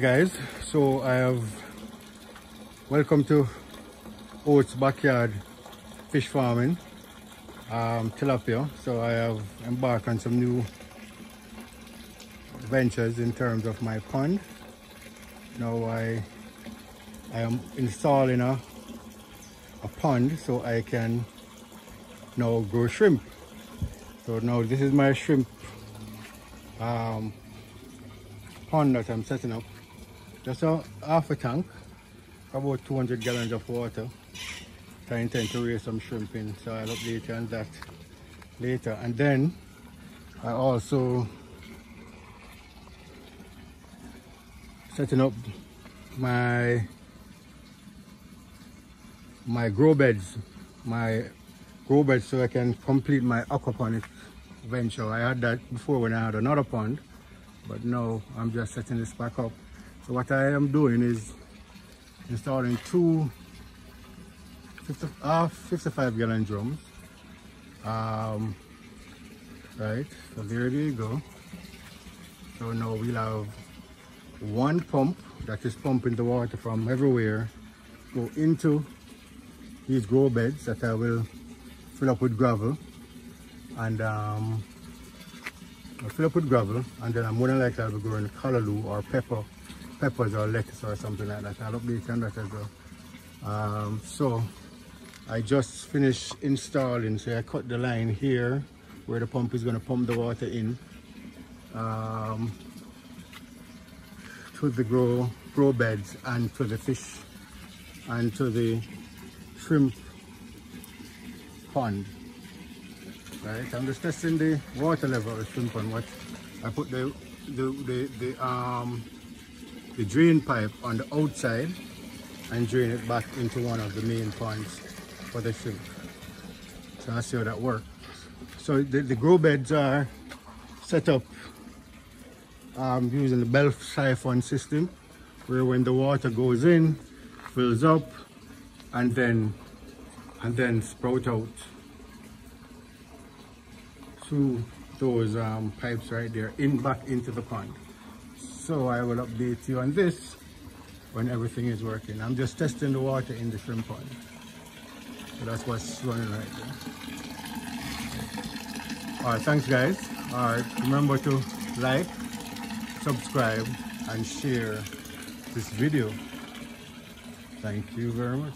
guys, so welcome to Oates backyard fish farming, tilapia. So I have embarked on some new ventures in terms of my pond. Now I am installing a pond so I can now grow shrimp. So now this is my shrimp pond that I'm setting up. Just half a tank, about 200 gallons of water. I intend to raise some shrimp in, so I'll update you on that later. And then I also setting up my grow beds, so I can complete my aquaponic venture. I had that before when I had another pond, but now I'm just setting this back up. So what I am doing is installing two 55 gallon drums. Right, so there you go. So now we'll have one pump that is pumping the water from everywhere, go into these grow beds that I will fill up with gravel, and I'll fill up with gravel, and then I'm more than likely I'll be growing callaloo or peppers or lettuce or something like that. I'll update you on that as well. So I just finished installing, so I cut the line here where the pump is going to pump the water in to the grow beds and to the fish and to the shrimp pond. Right, I'm just testing the water level of the shrimp pond. What I put the drain pipe on the outside and drain it back into one of the main ponds for the shrimp. So I'll see how that works. So the grow beds are set up using the bell siphon system, where when the water goes in, fills up, and then sprout out through those pipes right there back into the pond. So I will update you on this when everything is working. I'm just testing the water in the shrimp pond. So that's what's running right there. Alright, thanks guys. Alright, remember to like, subscribe, and share this video. Thank you very much.